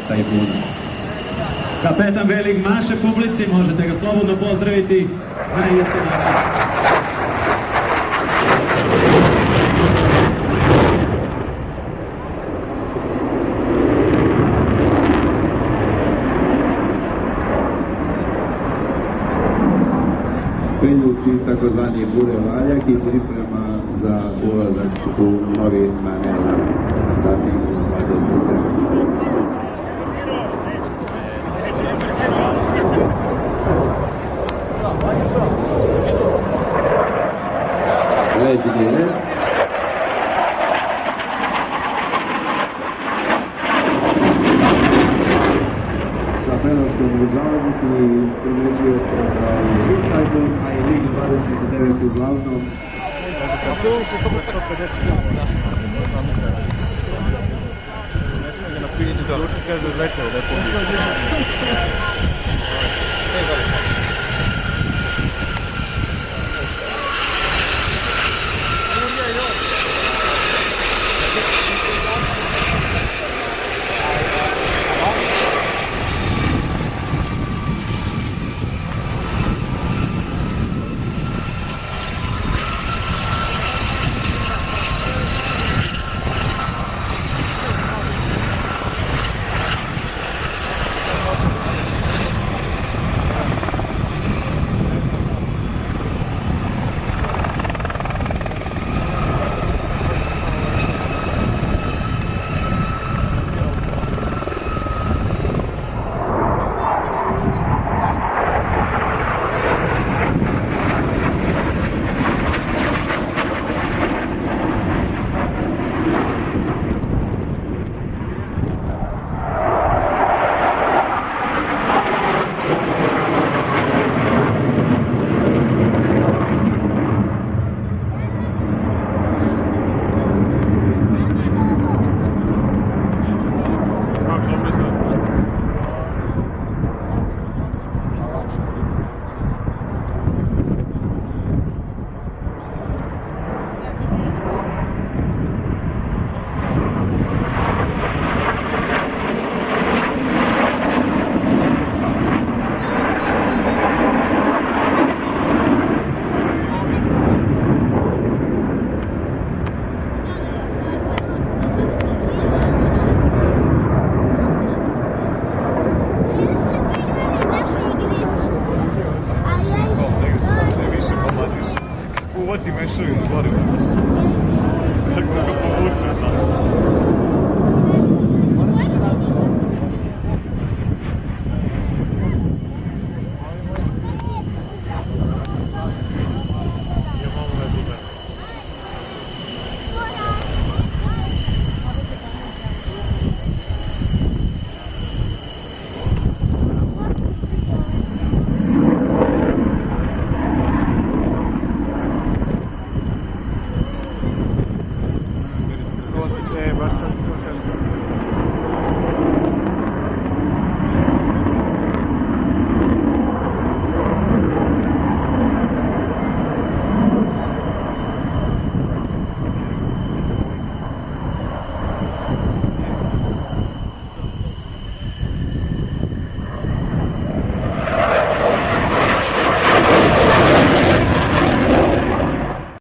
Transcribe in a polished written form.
Tajfuna. Kapetan Velik maše publici, možete ga slobodno pozdraviti na isti način. Penjući takozvani bure valjak i priprema za ulazak u novi manevar. Zatim uzmade sistem. Leđni red. Sa penalskom uzavljati i primeđujete da je Witthagen, a i Lig 29 uglavnom. Uvodi mešaju otvore u nas. Tako ga povuče, znaš. Baš sam